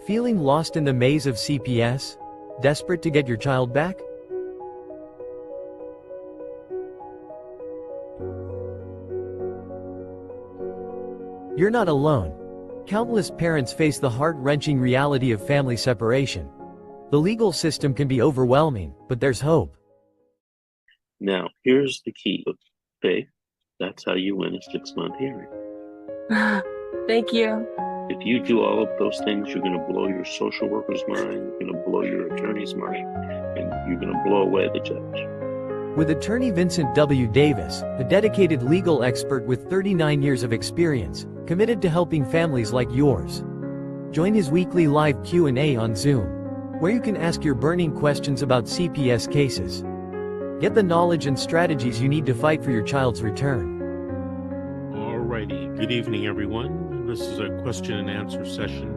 Feeling lost in the maze of CPS? Desperate to get your child back? You're not alone. Countless parents face the heart-wrenching reality of family separation. The legal system can be overwhelming, but there's hope. Now, here's the key. Faith, that's how you win a 6-month hearing. Thank you. If you do all of those things, you're going to blow your social worker's mind, you're going to blow your attorney's mind, and you're going to blow away the judge. With attorney Vincent W. Davis, a dedicated legal expert with 39 years of experience, committed to helping families like yours. Join his weekly live Q&A on Zoom, where you can ask your burning questions about CPS cases. Get the knowledge and strategies you need to fight for your child's return. Alrighty, good evening everyone. This is a question and answer session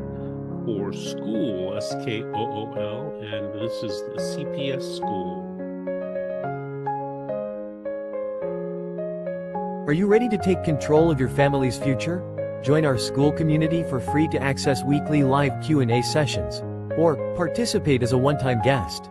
for school, SKOOL, and this is the CPS school. Are you ready to take control of your family's future? Join our school community for free to access weekly live Q&A sessions, or participate as a one-time guest.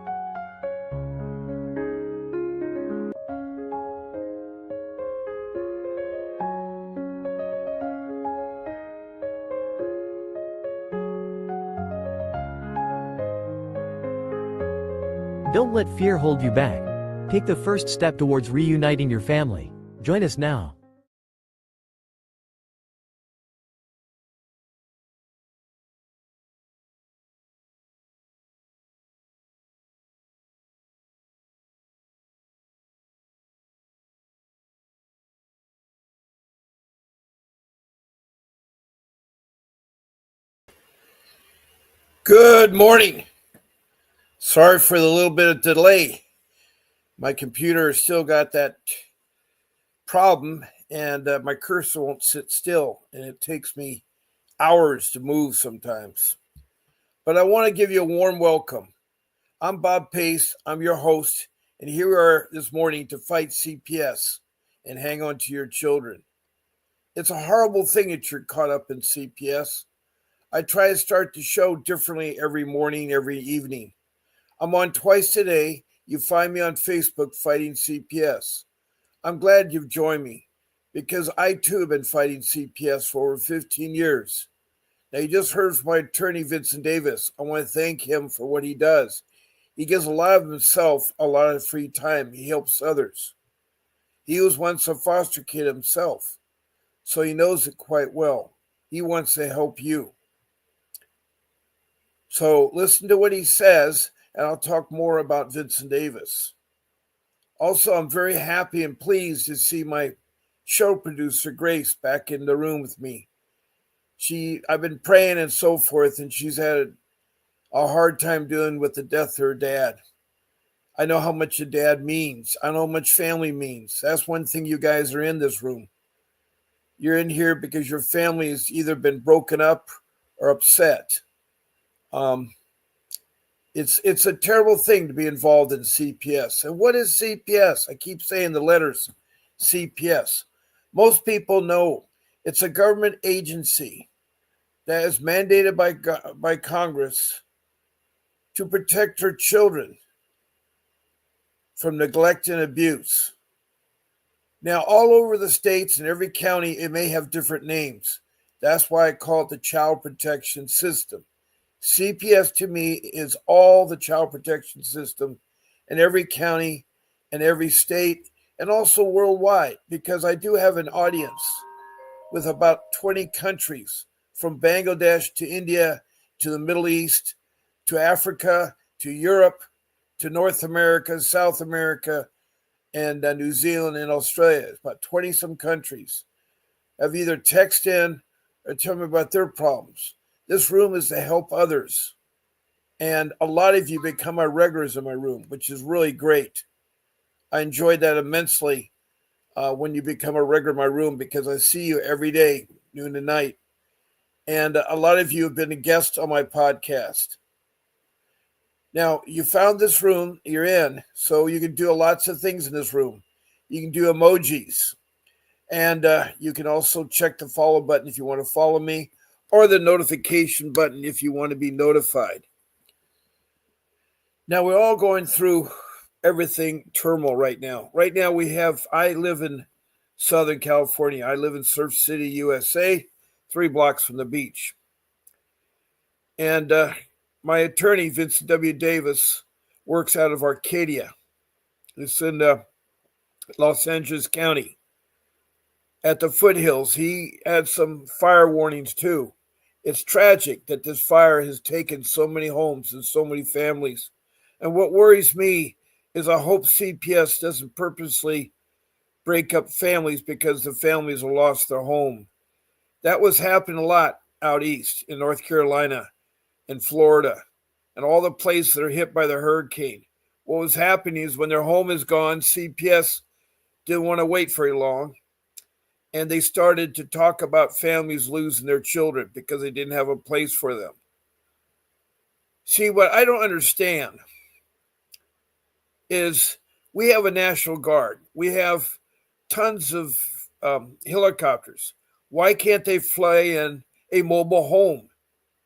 Don't let fear hold you back. Take the first step towards reuniting your family. Join us now. Good morning. Sorry for the little bit of delay. My computer still got that problem, and my cursor won't sit still, and it takes me hours to move sometimes. But I want to give you a warm welcome. I'm Bob Pace. I'm your host, and here we are this morning to fight CPS and hang on to your children. It's a horrible thing that you're caught up in CPS. I try to start the show differently every morning, every evening. I'm on twice today. You find me on Facebook fighting CPS. I'm glad you've joined me because I too have been fighting CPS for over 15 years. Now you just heard from my attorney, Vincent Davis. I want to thank him for what he does. He gives a lot of himself, a lot of free time. He helps others. He was once a foster kid himself, so he knows it quite well. He wants to help you. So listen to what he says, and I'll talk more about Vincent Davis. Also, I'm very happy and pleased to see my show producer, Grace, back in the room with me. I've been praying and so forth, and she's had a hard time dealing with the death of her dad. I know how much a dad means. I know how much family means. That's one thing you guys are in this room. You're in here because your family has either been broken up or upset. It's a terrible thing to be involved in CPS. And what is CPS? I keep saying the letters CPS. Most people know it's a government agency that is mandated by Congress to protect her children from neglect and abuse. Now, all over the states and every county, it may have different names. That's why I call it the Child Protection System. CPS to me is all the child protection system in every county and every state and also worldwide, because I do have an audience with about 20 countries, from Bangladesh to India to the Middle East to Africa to Europe to North America, South America, and New Zealand and Australia. It's about 20 some countries have either text in or tell me about their problems. This room is to help others. And a lot of you become my regulars in my room, which is really great. I enjoyed that immensely when you become a regular in my room, because I see you every day, noon to night. And a lot of you have been a guest on my podcast. Now, you found this room, you're in, so you can do lots of things in this room. You can do emojis. And you can also check the follow button if you want to follow me, or the notification button if you want to be notified. Now, we're all going through everything turmoil right now. Right now, I live in Southern California. I live in Surf City, USA, 3 blocks from the beach. And my attorney, Vincent W. Davis, works out of Arcadia. It's in Los Angeles County. At the foothills, he had some fire warnings too. It's tragic that this fire has taken so many homes and so many families. And what worries me is I hope CPS doesn't purposely break up families because the families have lost their home. That was happening a lot out east in North Carolina and Florida and all the places that are hit by the hurricane. What was happening is when their home is gone, CPS didn't want to wait very long. And they started to talk about families losing their children because they didn't have a place for them. See, what I don't understand is we have a National Guard. We have tons of helicopters. Why can't they fly in a mobile home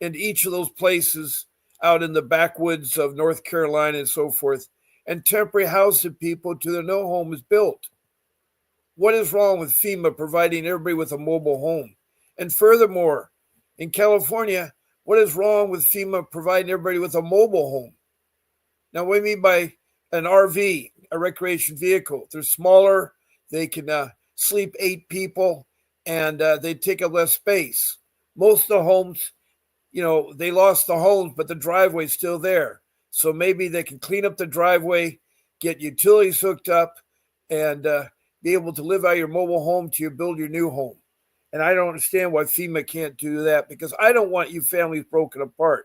in each of those places out in the backwoods of North Carolina and so forth and temporary house the people till their no home is built? What is wrong with FEMA providing everybody with a mobile home? And furthermore, in California, what is wrong with FEMA providing everybody with a mobile home? Now, what do you mean by an RV, a recreation vehicle? They're smaller. They can sleep 8 people, and they take up less space. Most of the homes, they lost the homes, but the driveway's still there. So maybe they can clean up the driveway, get utilities hooked up, and be able to live out your mobile home till you build your new home. And I don't understand why FEMA can't do that, because I don't want you families broken apart.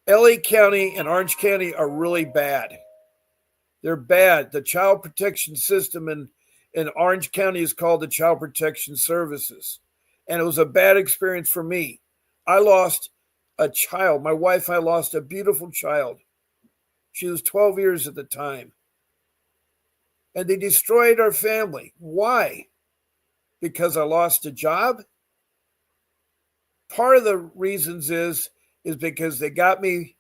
LA County and Orange County are really bad. They're bad. The child protection system in Orange County is called the Child Protection Services. And it was a bad experience for me. I lost a child. My wife and I lost a beautiful child. She was 12 years at the time. And they destroyed our family. Why? Because I lost a job? Part of the reasons is because they got me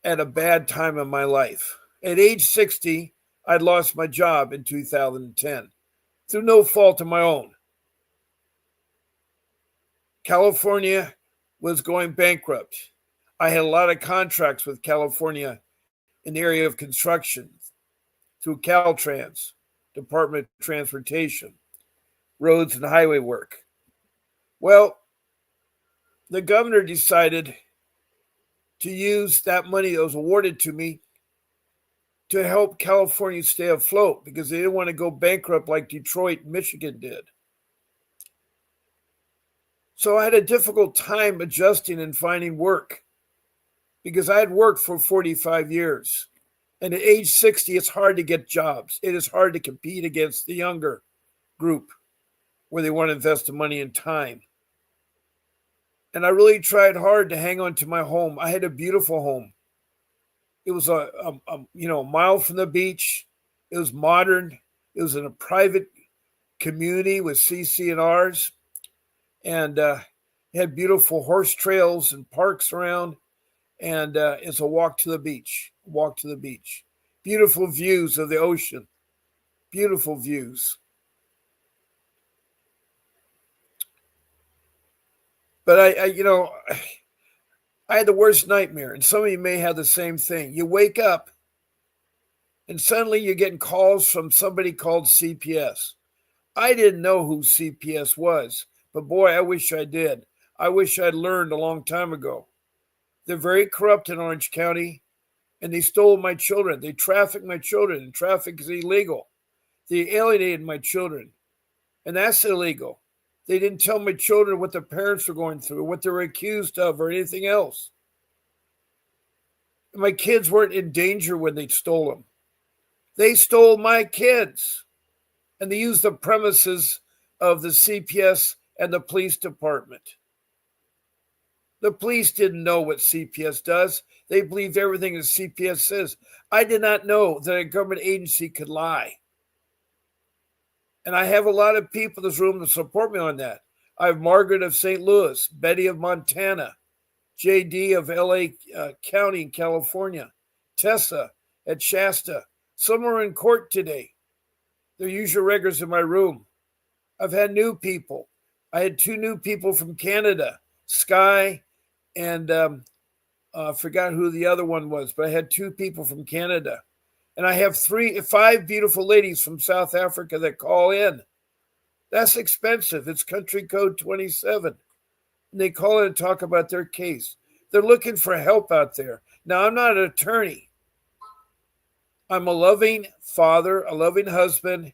at a bad time in my life. At age 60, I'd lost my job in 2010 through no fault of my own. California was going bankrupt. I had a lot of contracts with California in the area of construction through Caltrans, Department of Transportation, roads and highway work. Well, the governor decided to use that money that was awarded to me to help California stay afloat because they didn't want to go bankrupt like Detroit, Michigan did. So I had a difficult time adjusting and finding work because I had worked for 45 years. And at age 60, it's hard to get jobs. It is hard to compete against the younger group where they want to invest the money and time. And I really tried hard to hang on to my home. I had a beautiful home. It was a mile from the beach. It was modern. It was in a private community with CC&Rs. And it had beautiful horse trails and parks around. And it's a walk to the beach. Beautiful views of the ocean. Beautiful views. But I had the worst nightmare, and some of you may have the same thing. You wake up, and suddenly you're getting calls from somebody called CPS. I didn't know who CPS was, but boy, I wish I did. I wish I'd learned a long time ago. They're very corrupt in Orange County, and they stole my children. They trafficked my children, and traffic is illegal. They alienated my children, and that's illegal. They didn't tell my children what their parents were going through, what they were accused of, or anything else. My kids weren't in danger when they stole them. They stole my kids, and they used the premises of the CPS and the police department. The police didn't know what CPS does. They believed everything that CPS says. I did not know that a government agency could lie. And I have a lot of people in this room that support me on that. I have Margaret of St. Louis, Betty of Montana, JD of LA County in California, Tessa at Shasta. Some are in court today. They're usual regulars in my room. I've had new people. I had 2 new people from Canada, Sky and I forgot who the other one was, but I had 2 people from Canada. And I have 5 beautiful ladies from South Africa that call in. That's expensive. It's country code 27. And they call in and talk about their case. They're looking for help out there. Now, I'm not an attorney. I'm a loving father, a loving husband,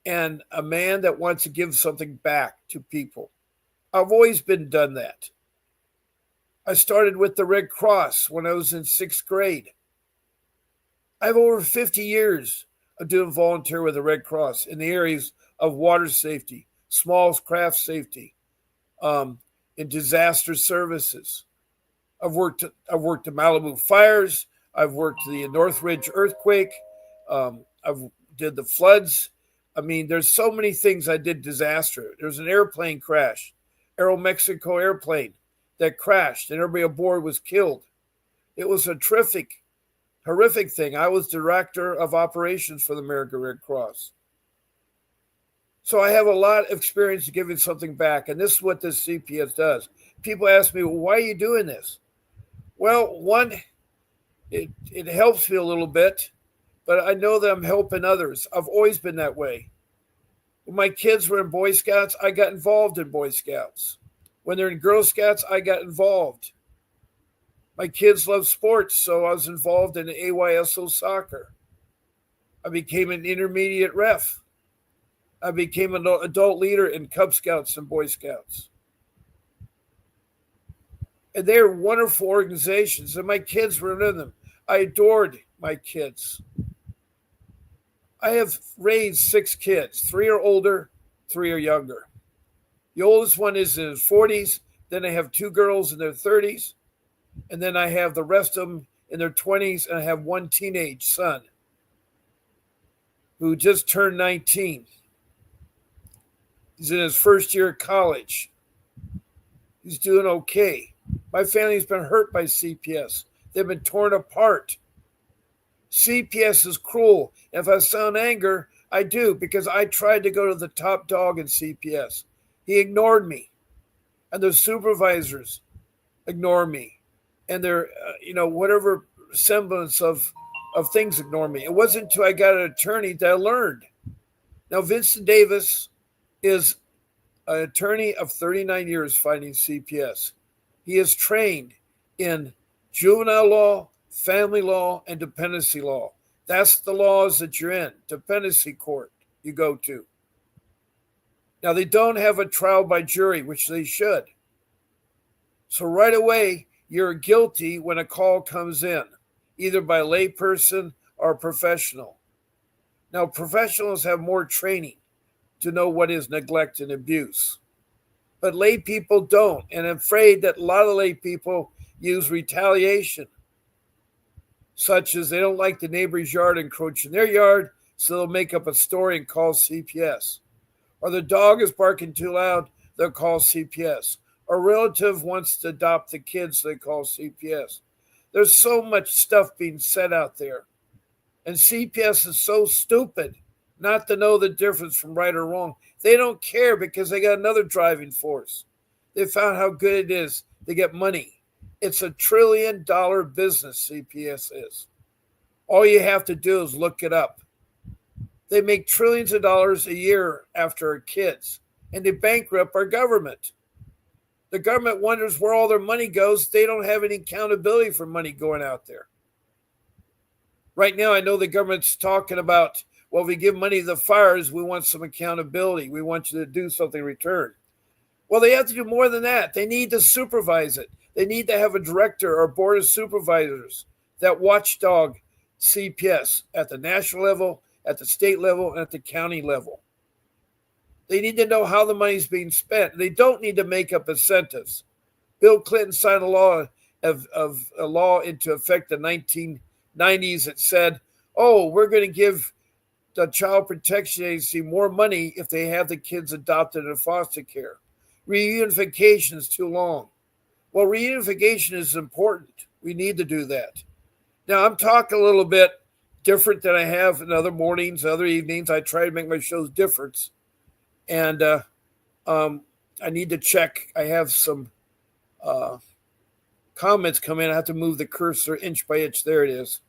and a man that wants to give something back to people. I've always been done that. I started with the Red Cross when I was in 6th grade. I have over 50 years of doing volunteer with the Red Cross in the areas of water safety, small craft safety, in disaster services. I've worked the Malibu fires. I've worked the Northridge earthquake. I've did the floods. I mean, there's so many things I did disaster. There was an airplane crash, Aeromexico airplane that crashed, and everybody aboard was killed. It was a horrific thing. I was director of operations for the American Red Cross. So I have a lot of experience giving something back, and this is what this CPS does. People ask me, well, why are you doing this? Well, one, it helps me a little bit, but I know that I'm helping others. I've always been that way. When my kids were in Boy Scouts, I got involved in Boy Scouts. When they're in Girl Scouts, I got involved. My kids love sports, so I was involved in AYSO soccer. I became an intermediate ref. I became an adult leader in Cub Scouts and Boy Scouts. And they're wonderful organizations, and my kids were in them. I adored my kids. I have raised 6 kids. 3 are older, 3 are younger. The oldest one is in his 40s. Then I have 2 girls in their 30s. And then I have the rest of them in their 20s, and I have 1 teenage son who just turned 19. He's in his first year of college. He's doing okay. My family's been hurt by CPS. They've been torn apart. CPS is cruel. If I sound anger, I do, because I tried to go to the top dog in CPS. He ignored me. And the supervisors ignore me. And their, whatever semblance of things ignore me. It wasn't until I got an attorney that I learned. Now, Vincent Davis is an attorney of 39 years fighting CPS. He is trained in juvenile law, family law, and dependency law. That's the laws that you're in. Dependency court you go to. Now, they don't have a trial by jury, which they should. So right away, you're guilty when a call comes in, either by a layperson or a professional. Now, professionals have more training to know what is neglect and abuse. But lay people don't, and I'm afraid that a lot of lay people use retaliation, such as they don't like the neighbor's yard encroaching their yard, so they'll make up a story and call CPS. Or the dog is barking too loud, they'll call CPS. Or a relative wants to adopt the kids, they call CPS. There's so much stuff being said out there. And CPS is so stupid not to know the difference from right or wrong. They don't care because they got another driving force. They found how good it is to get money. It's $1 trillion business, CPS is. All you have to do is look it up. They make trillions of dollars a year after our kids, and they bankrupt our government. The government wonders where all their money goes. They don't have any accountability for money going out there. Right now, I know the government's talking about, well, if we give money to the fires, we want some accountability. We want you to do something in return. Well, they have to do more than that. They need to supervise it. They need to have a director or board of supervisors that watchdog CPS at the national level, at the state level, and at the county level. They need to know how the money is being spent. They don't need to make up incentives. Bill Clinton signed a law into effect in the 1990s that said, we're going to give the Child Protection Agency more money if they have the kids adopted in foster care. Reunification is too long. Well, reunification is important. We need to do that. Now, I'm talking a little bit different than I have in other mornings, other evenings. I try to make my shows different. And I need to check. I have some comments come in. I have to move the cursor inch by inch. There it is.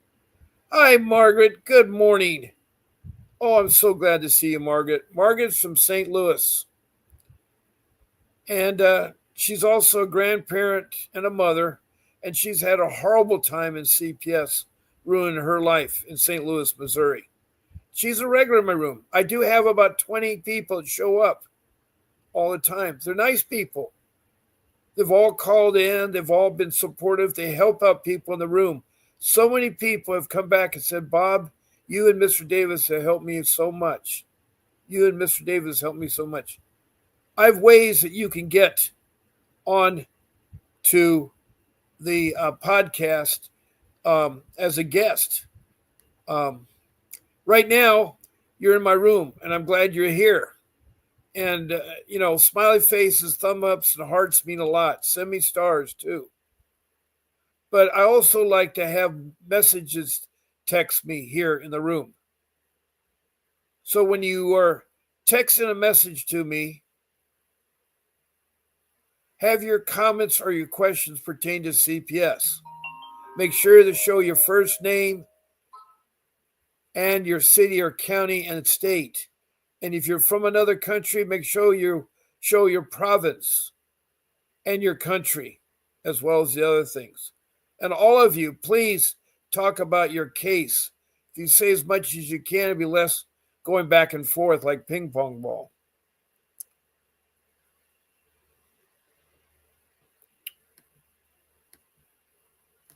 Hi, Margaret. Good morning. Oh, I'm so glad to see you, Margaret. Margaret's from St. Louis. And she's also a grandparent and a mother. And she's had a horrible time in CPS, ruining her life in St. Louis, Missouri. She's a regular in my room. I do have about 20 people that show up all the time. They're nice people. They've all called in. They've all been supportive. They help out people in the room. So many people have come back and said, Bob, you and Mr. Davis have helped me so much. You and Mr. Davis helped me so much. I have ways that you can get on to the podcast as a guest. Right now, you're in my room, and I'm glad you're here. And, smiley faces, thumb ups, and hearts mean a lot. Send me stars, too. But I also like to have messages text me here in the room. So when you are texting a message to me, have your comments or your questions pertain to CPS. Make sure to show your first name and your city or county and state. And if you're from another country, make sure you show your province and your country, as well as the other things. And all of you, please talk about your case. If you say as much as you can, it'll be less going back and forth like ping pong ball.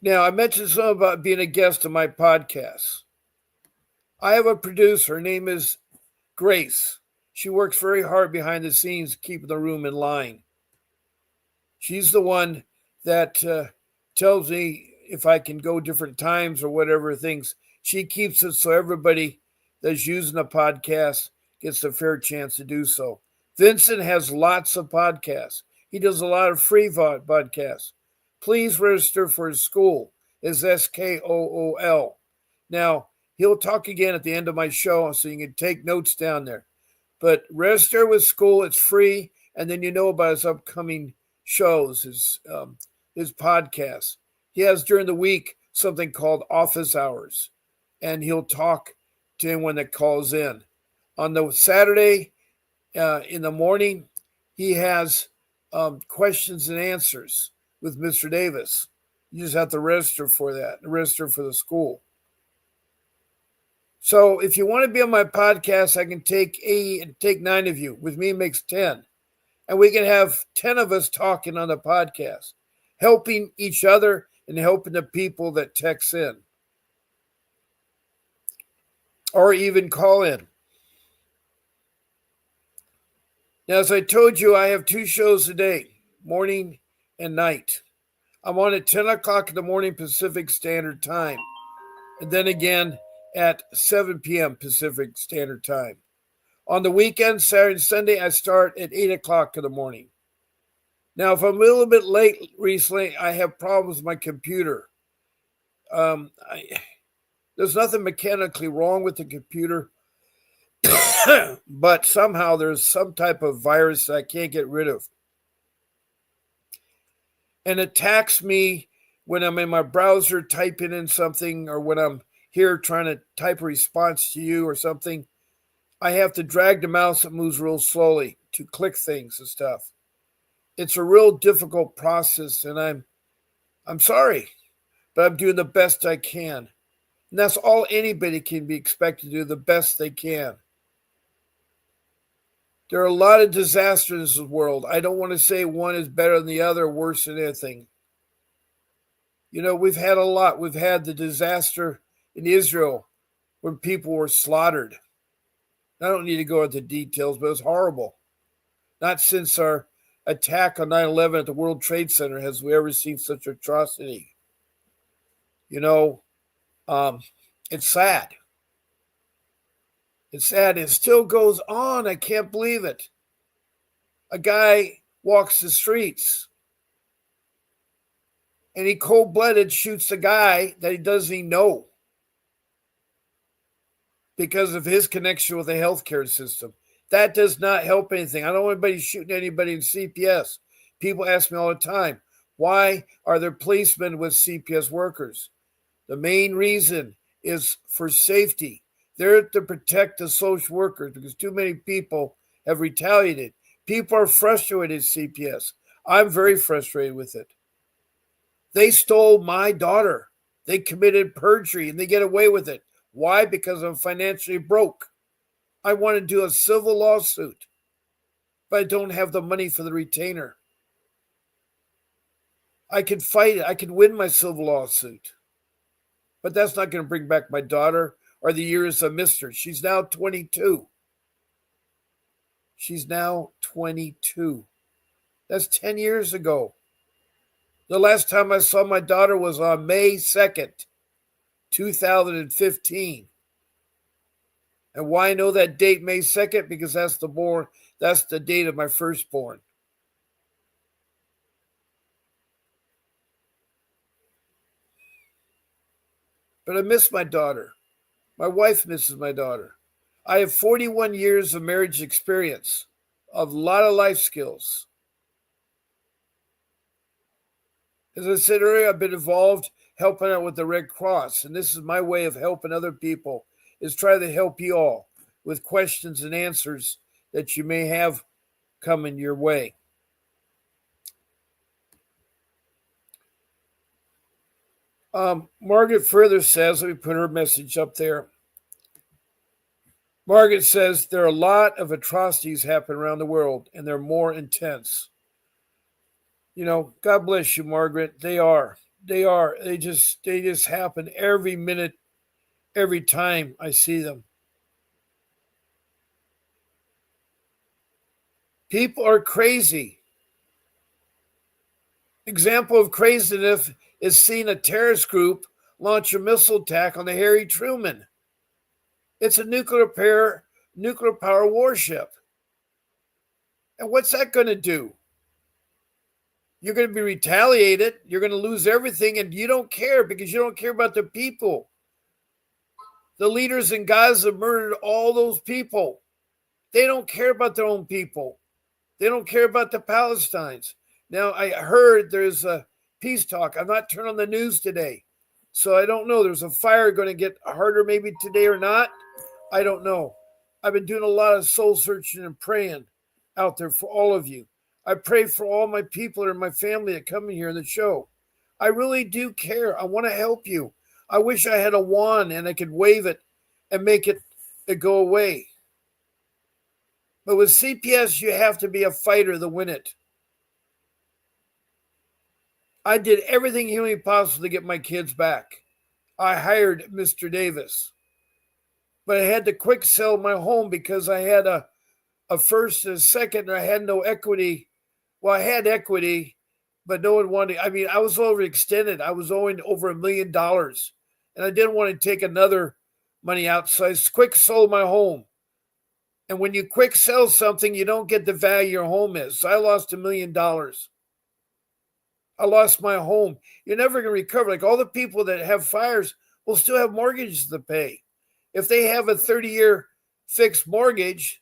Now, I mentioned something about being a guest on my podcast. I have a producer. Her name is Grace. She works very hard behind the scenes, keeping the room in line. She's the one that tells me if I can go different times or whatever things. She keeps it so everybody that's using a podcast gets a fair chance to do so. Vincent has lots of podcasts. He does a lot of free podcasts. Please register for his school. It's SKOOL. Now, he'll talk again at the end of my show, so you can take notes down there. But register with school. It's free. And then you know about his upcoming shows, his podcasts. He has during the week something called office hours. And he'll talk to anyone that calls in. On the Saturday in the morning, he has questions and answers with Mr. Davis. You just have to register for that, register for the school. So if you want to be on my podcast, I can take 9 of you. With me makes 10. And we can have 10 of us talking on the podcast, helping each other and helping the people that text in or even call in. Now, as I told you, I have 2 shows a day, morning and night. I'm on at 10 o'clock in the morning Pacific Standard Time, and then again at 7 p.m. Pacific Standard Time. On the weekend, Saturday and Sunday, I start at 8 o'clock in the morning. Now, if I'm a little bit late recently, I have problems with my computer. There's nothing mechanically wrong with the computer, but somehow there's some type of virus that I can't get rid of. And it attacks me when I'm in my browser typing in something, or when I'm here trying to type a response to you or something. I have to drag the mouse that moves real slowly to click things and stuff. It's a real difficult process, and I'm sorry, but I'm doing the best I can. And that's all anybody can be expected to do, the best they can. There are a lot of disasters in this world. I don't want to say one is better than the other, worse than anything. We've had a lot. We've had the disaster in Israel when people were slaughtered. I don't need to go into details, but it was horrible. Not since our attack on 9/11 at the World Trade Center has we ever seen such atrocity. It's sad. It's sad. It still goes on. I can't believe it. A guy walks the streets and he cold-blooded shoots a guy that he doesn't even know because of his connection with the healthcare system. That does not help anything. I don't want anybody shooting anybody in CPS. People ask me all the time, why are there policemen with CPS workers? The main reason is for safety. They're to protect the social workers because too many people have retaliated. People are frustrated with CPS. I'm very frustrated with it. They stole my daughter. They committed perjury and they get away with it. Why? Because I'm financially broke. I want to do a civil lawsuit, but I don't have the money for the retainer. I could fight it. I could win my civil lawsuit, but that's not going to bring back my daughter or the years I missed her. She's now 22. She's now 22. That's 10 years ago. The last time I saw my daughter was on May 2nd, 2015. And why I know that date, May 2nd? Because that's the date of my firstborn. But I miss my daughter. My wife misses my daughter. I have 41 years of marriage experience, a lot of life skills. As I said earlier, I've been involved helping out with the Red Cross, and this is my way of helping other people, is try to help you all with questions and answers that you may have coming your way. Margaret further says, let me put her message up there. Margaret says, there are a lot of atrocities happening around the world, and they're more intense. You know, God bless you, Margaret. They are. They just happen every minute, every time I see them. People are crazy. Example of craziness is seeing a terrorist group launch a missile attack on the Harry Truman. It's a nuclear power warship. And what's that going to do? You're going to be retaliated. You're going to lose everything, and you don't care because you don't care about the people. The leaders in Gaza murdered all those people. They don't care about their own people. They don't care about the Palestinians. Now, I heard there's a peace talk. I'm not turning on the news today, so I don't know. There's a fire going to get harder maybe today or not. I don't know. I've been doing a lot of soul searching and praying out there for all of you. I pray for all my people and my family that come in here in the show. I really do care. I want to help you. I wish I had a wand and I could wave it and make it go away. But with CPS, you have to be a fighter to win it. I did everything humanly possible to get my kids back. I hired Mr. Davis. But I had to quick sell my home because I had a first and a second, and I had no equity. Well, I had equity, but no one wanted. I mean, I was overextended. I was owing over $1 million, and I didn't want to take another money out. So I quick sold my home. And when you quick sell something, you don't get the value your home is. So I lost $1 million. I lost my home. You're never going to recover. Like all the people that have fires will still have mortgages to pay. If they have a 30-year fixed mortgage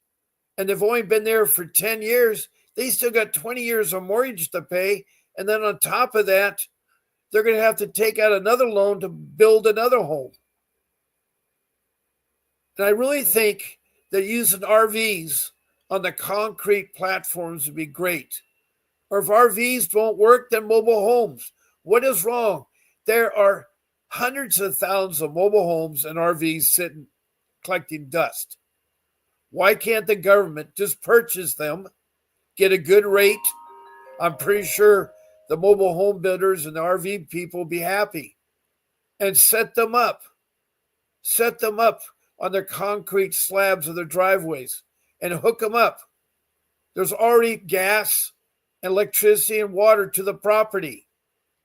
and they've only been there for 10 years, they still got 20 years of mortgage to pay. And then on top of that, they're going to have to take out another loan to build another home. And I really think that using RVs on the concrete platforms would be great. Or if RVs won't work, then mobile homes. What is wrong? There are hundreds of thousands of mobile homes and RVs sitting collecting dust. Why can't the government just purchase them, get a good rate? I'm pretty sure the mobile home builders and the RV people will be happy. And set them up. Set them up on their concrete slabs of their driveways and hook them up. There's already gas, electricity, and water to the property.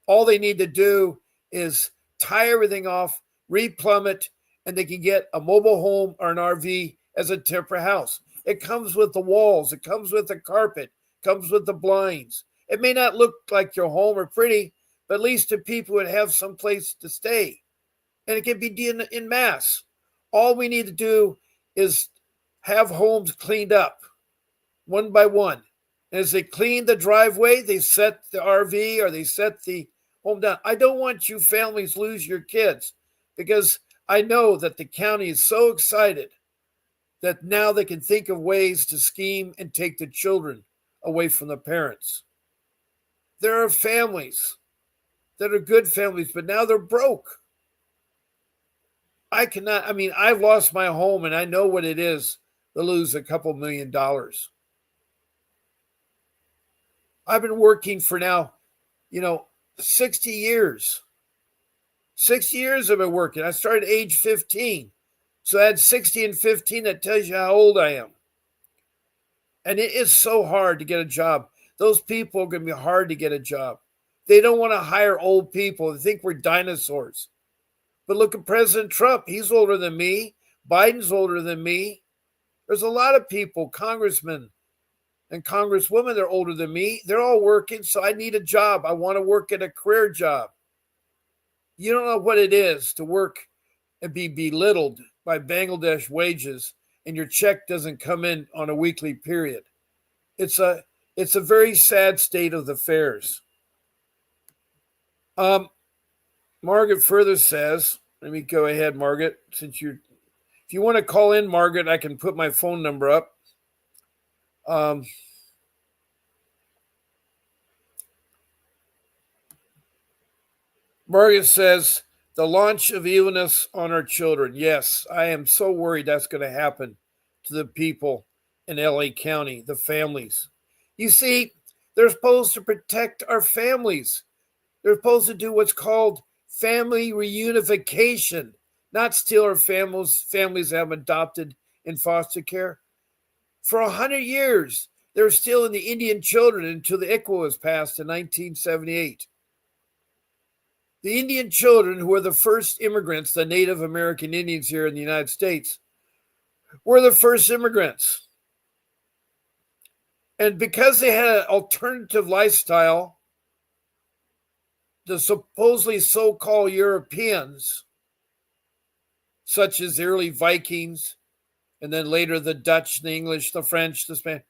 All they need to do is tie everything off, replumb it, and they can get a mobile home or an RV as a temporary house. It comes with the walls. It comes with the carpet. It comes with the blinds. It may not look like your home or pretty, but at least the people would have some place to stay. And it can be done in mass. All we need to do is have homes cleaned up one by one. And as they clean the driveway, they set the RV or they set the home down. I don't want you families lose your kids because I know that the county is so excited that now they can think of ways to scheme and take the children away from the parents. There are families that are good families, but now they're broke. I've lost my home and I know what it is to lose a couple $1 million. I've been working for now, 60 years. 60 years I've been working. I started at age 15. So I had 60 and 15. That tells you how old I am. And it is so hard to get a job. Those people are going to be hard to get a job. They don't want to hire old people. They think we're dinosaurs. But look at President Trump. He's older than me. Biden's older than me. There's a lot of people, congressmen and congresswomen, they're older than me. They're all working, so I need a job. I want to work at a career job. You don't know what it is to work and be belittled by Bangladesh wages and your check doesn't come in on a weekly period. It's a very sad state of affairs. Margaret further says, let me go ahead, Margaret, if you want to call in, Margaret, I can put my phone number up. Margaret says, the launch of evilness on our children. Yes, I am so worried that's going to happen to the people in LA County, the families. You see, they're supposed to protect our families. They're supposed to do what's called family reunification, not steal our families have adopted in foster care. For 100 years, they were stealing the Indian children until the ICWA was passed in 1978. The Indian children, who were the first immigrants, the Native American Indians here in the United States, were the first immigrants. And because they had an alternative lifestyle, the supposedly so-called Europeans, such as the early Vikings, and then later the Dutch, the English, the French, the Spanish,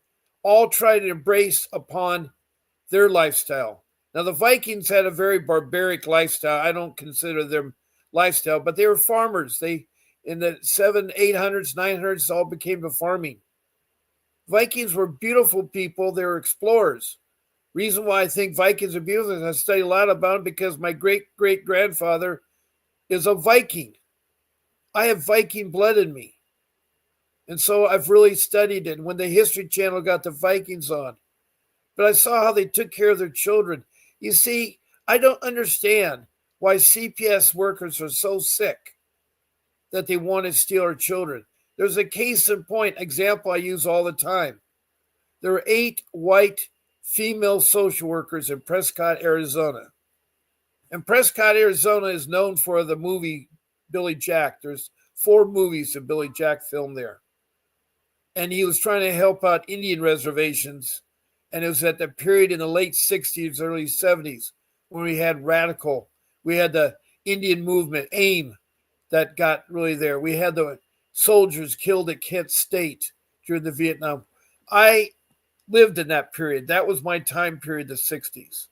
all tried to embrace upon their lifestyle. Now, the Vikings had a very barbaric lifestyle. I don't consider them lifestyle, but they were farmers. They, in the 800s, 900s, all became to farming. Vikings were beautiful people. They were explorers. Reason why I think Vikings are beautiful is I study a lot about them because my great-great-grandfather is a Viking. I have Viking blood in me. And so I've really studied it. When the History Channel got the Vikings on, but I saw how they took care of their children. You see, I don't understand why CPS workers are so sick that they want to steal our children. There's a case in point example I use all the time. There are 8 white female social workers in Prescott, Arizona. And Prescott, Arizona is known for the movie Billy Jack. There's 4 movies of Billy Jack filmed there. And he was trying to help out Indian reservations. And it was at the period in the late 60s, early 70s, when we had the Indian movement, AIM, that got really there. We had the soldiers killed at Kent State during the Vietnam. I lived in that period. That was my time period, the 60s.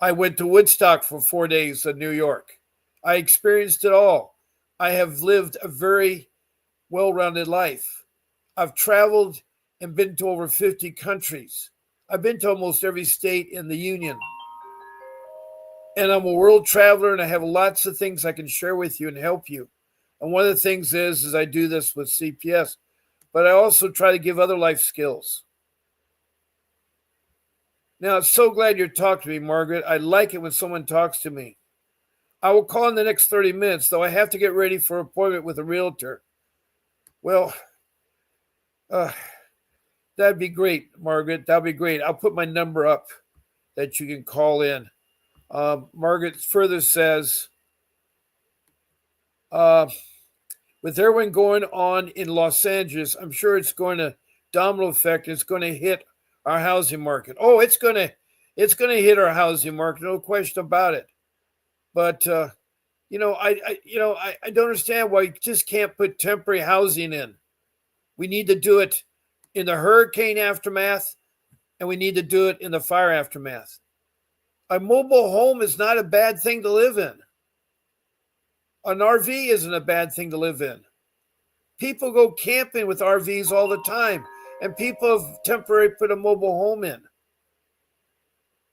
I went to Woodstock for 4 days in New York. I experienced it all. I have lived a very well-rounded life. I've traveled and been to over 50 countries. I've been to almost every state in the Union. And I'm a world traveler and I have lots of things I can share with you and help you. And one of the things is I do this with CPS, but I also try to give other life skills. Now, I'm so glad you're talking to me, Margaret. I like it when someone talks to me. I will call in the next 30 minutes, though I have to get ready for an appointment with a realtor. Well, that'd be great, Margaret. That'd be great. I'll put my number up that you can call in. Margaret further says, with everything going on in Los Angeles, I'm sure it's going to domino effect. It's going to hit our housing market. Oh, it's gonna hit our housing market, no question about it. But I don't understand why you just can't put temporary housing in. We need to do it in the hurricane aftermath, and we need to do it in the fire aftermath. A mobile home is not a bad thing to live in. An RV isn't a bad thing to live in. People go camping with RVs all the time, and people have temporarily put a mobile home in.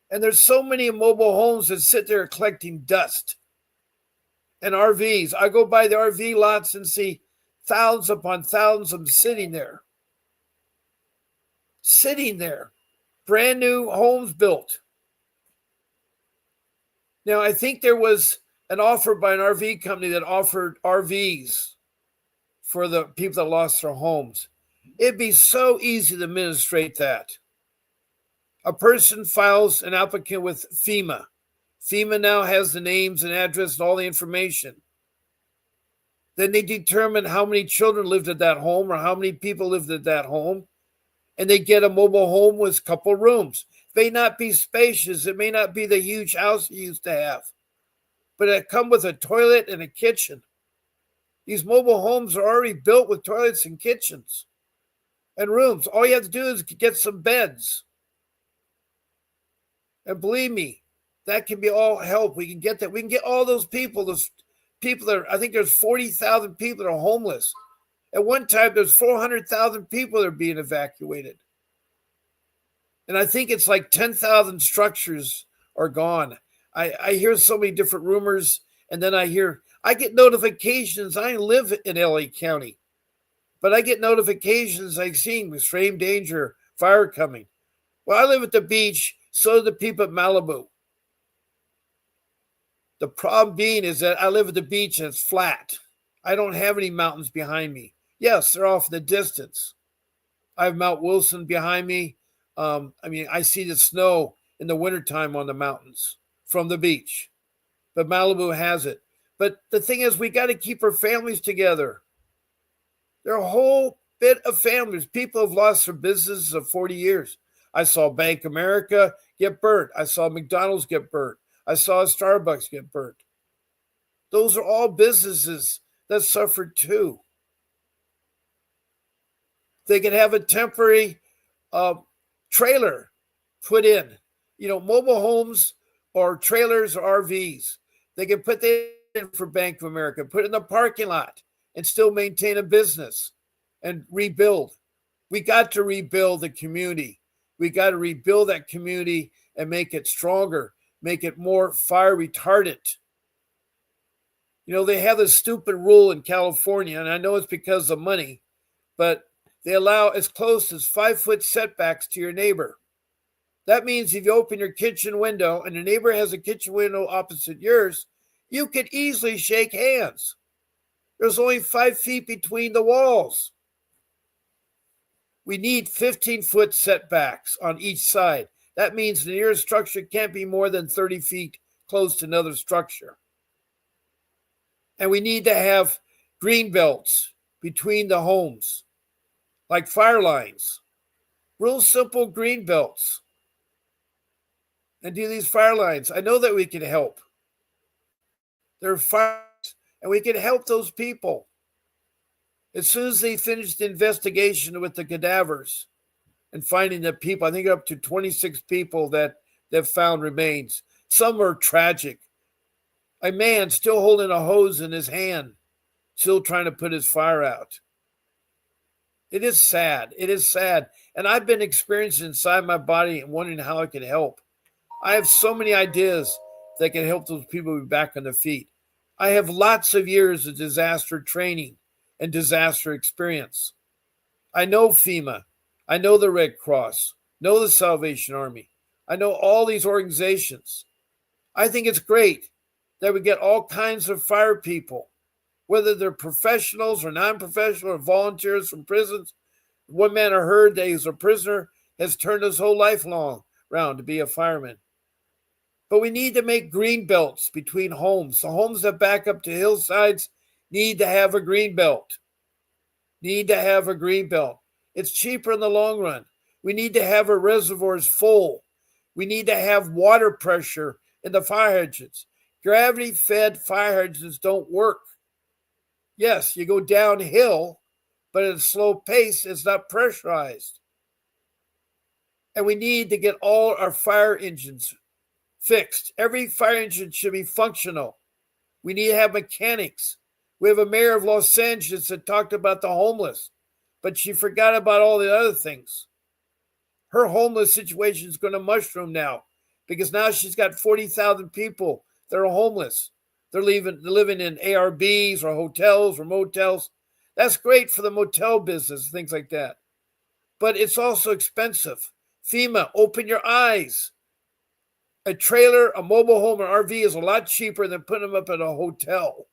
And there's so many mobile homes that sit there collecting dust. And RVs. I go by the RV lots and see thousands upon thousands of them sitting there. Sitting there. Brand new homes built. Now, I think there was an offer by an RV company that offered RVs for the people that lost their homes. It'd be so easy to administrate that. A person files an applicant with FEMA. FEMA now has the names and address and all the information. Then they determine how many children lived at that home or how many people lived at that home. And they get a mobile home with a couple rooms. It may not be spacious. It may not be the huge house you used to have. But it come with a toilet and a kitchen. These mobile homes are already built with toilets and kitchens and rooms. All you have to do is get some beds. And believe me, that can be all help. We can get that. We can get all those people that I think there's 40,000 people that are homeless. At one time, there's 400,000 people that are being evacuated. And I think it's like 10,000 structures are gone. I hear so many different rumors, and then I get notifications. I live in LA County, but I get notifications I've seen extreme danger, fire coming. Well, I live at the beach, so do the people at Malibu. The problem being is that I live at the beach and it's flat. I don't have any mountains behind me. Yes, they're off in the distance. I have Mount Wilson behind me. I see the snow in the wintertime on the mountains from the beach. But Malibu has it. But the thing is, we got to keep our families together. There are a whole bit of families. People have lost their businesses of 40 years. I saw Bank America get burnt. I saw McDonald's get burnt. I saw Starbucks get burnt. Those are all businesses that suffered too. They could have a temporary trailer put in. Mobile homes or trailers or RVs. They can put that in for Bank of America, put it in the parking lot and still maintain a business and rebuild. We got to rebuild the community. We got to rebuild that community and make it stronger, make it more fire retardant. They have this stupid rule in California, and I know it's because of money, but they allow as close as 5-foot setbacks to your neighbor. That means if you open your kitchen window and your neighbor has a kitchen window opposite yours, you could easily shake hands. There's only 5 feet between the walls. We need 15-foot setbacks on each side. That means the nearest structure can't be more than 30 feet close to another structure. And we need to have green belts between the homes, like fire lines. Real simple green belts. And do these fire lines. I know that we can help. There are fires, and we can help those people. As soon as they finish the investigation with the cadavers and finding the people, I think up to 26 people that they've found remains. Some are tragic. A man still holding a hose in his hand, still trying to put his fire out. It is sad. It is sad. And I've been experiencing inside my body and wondering how I can help. I have so many ideas that can help those people be back on their feet. I have lots of years of disaster training and disaster experience. I know FEMA. I know the Red Cross. Know the Salvation Army. I know all these organizations. I think it's great that we get all kinds of fire people, whether they're professionals or non-professional or volunteers from prisons. One man I heard that he's a prisoner has turned his whole life long around to be a fireman. But we need to make green belts between homes. The homes that back up to hillsides need to have a green belt. Need to have a green belt. It's cheaper in the long run. We need to have our reservoirs full. We need to have water pressure in the fire hydrants. Gravity-fed fire hydrants don't work. Yes, you go downhill, but at a slow pace, it's not pressurized. And we need to get all our fire engines fixed. Every fire engine should be functional. We need to have mechanics. We have a mayor of Los Angeles that talked about the homeless, but she forgot about all the other things. Her homeless situation is going to mushroom now because now she's got 40,000 people that are homeless. They're living in ARBs or hotels or motels. That's great for the motel business, things like that. But it's also expensive. FEMA, open your eyes. A trailer, a mobile home, or RV is a lot cheaper than putting them up at a hotel.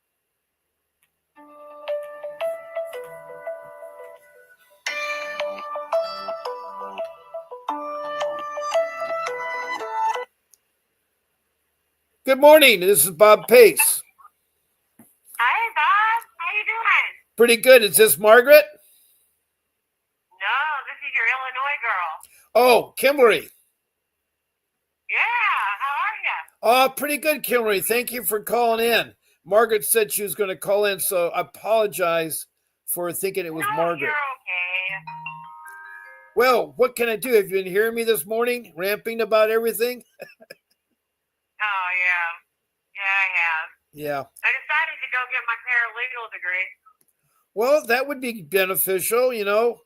Good morning. This is Bob Pace. Hi, Bob. How you doing? Pretty good. Is this Margaret? No, this is your Illinois girl. Oh, Kimberly. Yeah, how are you? Oh, pretty good, Kimberly. Thank you for calling in. Margaret said she was going to call in, so I apologize for thinking it was Margaret. You're okay. Well, what can I do? Have you been hearing me this morning, ramping about everything? Oh, yeah. Yeah, I have. Yeah. I decided to go get my paralegal degree. Well, that would be beneficial, Yeah, I was,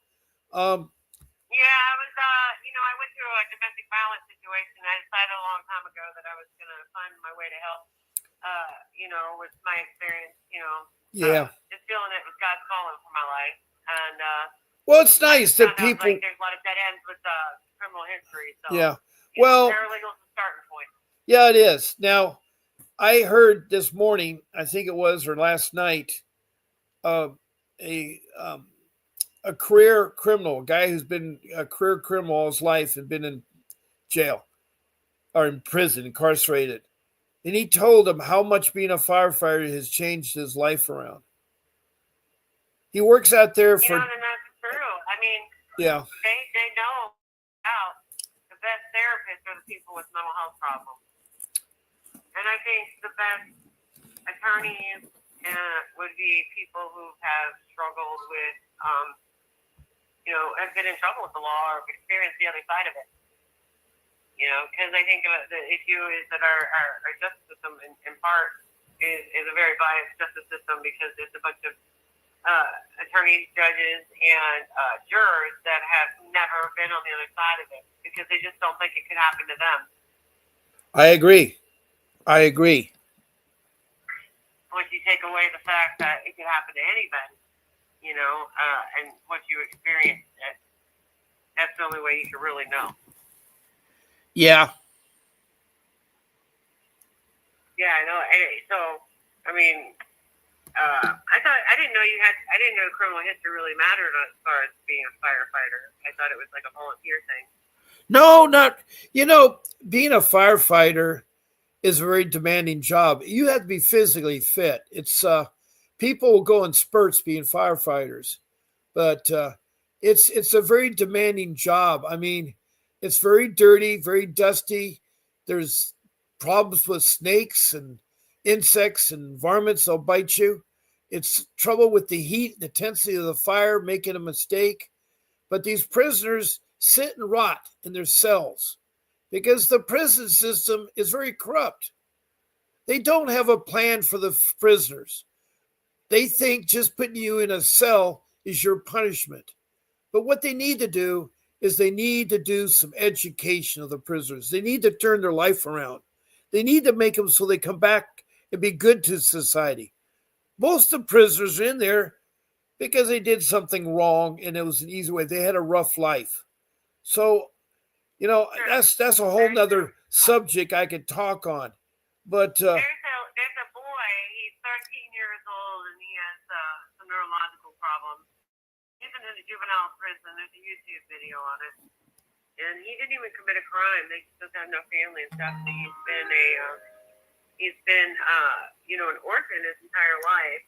I went through a domestic violence situation. I decided a long time ago that I was going to find my way to help, with my experience, Yeah. just feeling it was God's calling for my life. And, Well, it's nice that found out, people. there's a lot of dead ends with criminal history. So, Yeah. Well, paralegal's the starting point. yeah, it is. Now, I heard this morning, I think it was, or last night, a career criminal, a guy who's been a career criminal all his life and been in jail or in prison, incarcerated. And he told him how much being a firefighter has changed his life around. He works out there for. And that's true. I mean, yeah. They know about the best therapists are the people with mental health problems. And I think the best attorneys would be people who have struggled with, have been in trouble with the law or experienced the other side of it. Because I think the issue is that our justice system, in part, is a very biased justice system because there's a bunch of attorneys, judges, and jurors that have never been on the other side of it because they just don't think it could happen to them. I agree. Once you take away the fact that it could happen to anybody, and once you experience it, that's the only way you can really know. Yeah. Yeah, I know. So, I mean, I didn't know criminal history really mattered as far as being a firefighter. I thought it was like a volunteer thing. No, not, being a firefighter is a very demanding job. You have to be physically fit. It's people will go in spurts being firefighters, but it's a very demanding job. I mean, it's very dirty, very dusty. There's problems with snakes and insects and varmints that'll bite you. It's trouble with the heat and the intensity of the fire, making a mistake. But these prisoners sit and rot in their cells because the prison system is very corrupt. They don't have a plan for the prisoners. They think just putting you in a cell is your punishment. But what they need to do is they need to do some education of the prisoners. They need to turn their life around. They need to make them so they come back and be good to society. Most of the prisoners are in there because they did something wrong and it was an easy way. They had a rough life. So, that's a whole nother subject I could talk on. But there's a boy, he's 13 years old and he has some neurological problems. He's in a juvenile prison. There's a YouTube video on it. And he didn't even commit a crime. They just have no family and stuff. So he's been an orphan his entire life.